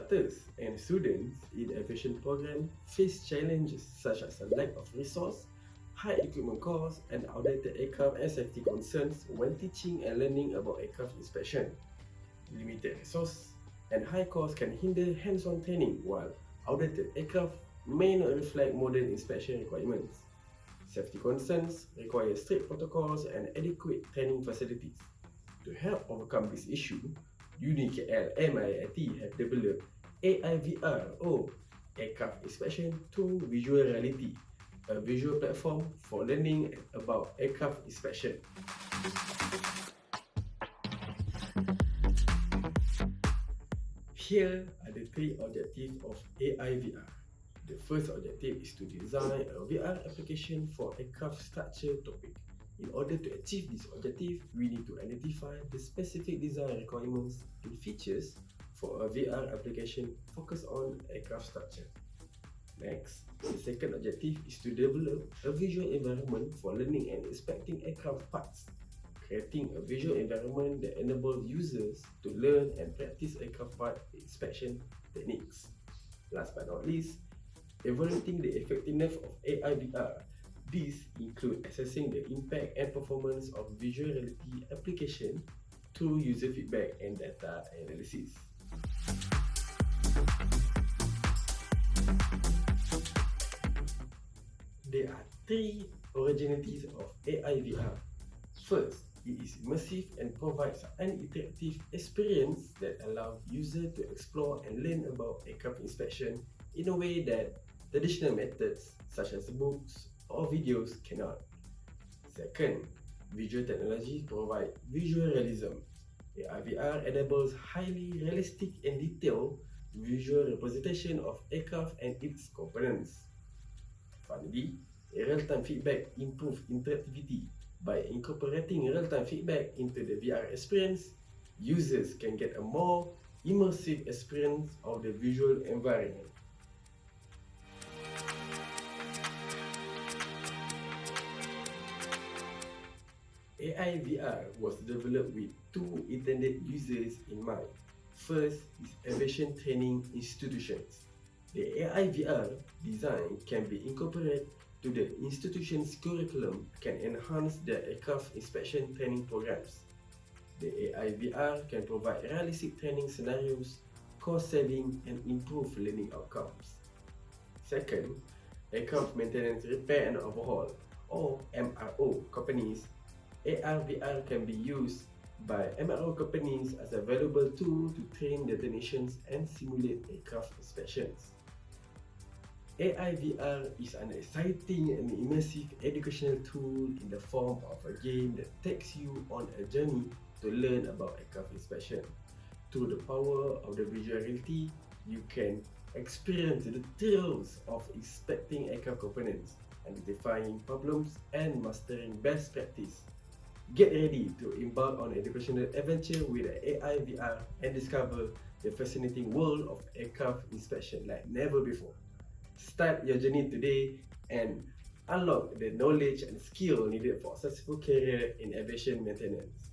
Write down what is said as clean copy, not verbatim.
Instructors and students in aviation program face challenges such as a lack of resource, high equipment costs, and outdated aircraft and safety concerns when teaching and learning about aircraft inspection. Limited resource and high costs can hinder hands-on training, while outdated aircraft may not reflect modern inspection requirements. Safety concerns require strict protocols and adequate training facilities. To help overcome this issue, UniKL and IIT have developed AIVR or Aircraft Inspection to Visual Reality, a visual platform for learning about aircraft inspection. Here are the three objectives of AIVR. The first objective is to design a VR application for aircraft structure topic. In order to achieve this objective, we need to identify the specific design requirements and features for a VR application focused on aircraft structure. Next, the second objective is to develop a visual environment for learning and inspecting aircraft parts, creating a visual environment that enables users to learn and practice aircraft part inspection techniques. Last but not least, evaluating the effectiveness of AIVR. These include assessing the impact and performance of visual reality application through user feedback and data analysis. There are three originalities of AIVR. First, it is immersive and provides an interactive experience that allows users to explore and learn about aircraft inspection in a way that traditional methods such as books or videos cannot. Second, visual technology provide visual realism. AR/VR enables highly realistic and detailed visual representation of aircraft and its components. Finally, real-time feedback improves interactivity. By incorporating real-time feedback into the VR experience, users can get a more immersive experience of the visual environment. AIVR was developed with two intended users in mind. First is aviation training institutions. The AIVR design can be incorporated to the institution's curriculum, can enhance their aircraft inspection training programs. The AIVR can provide realistic training scenarios, cost saving, and improve learning outcomes. Second, aircraft maintenance repair and overhaul, or MRO companies. AR/VR can be used by MRO companies as a valuable tool to train the technicians and simulate aircraft inspections. AIVR is an exciting and immersive educational tool in the form of a game that takes you on a journey to learn about aircraft inspection. Through the power of the visual reality, you can experience the thrills of inspecting aircraft components, identifying problems, and mastering best practice. Get ready to embark on an educational adventure with the AIVR and discover the fascinating world of aircraft inspection like never before. Start your journey today and unlock the knowledge and skill needed for a successful career in aviation maintenance.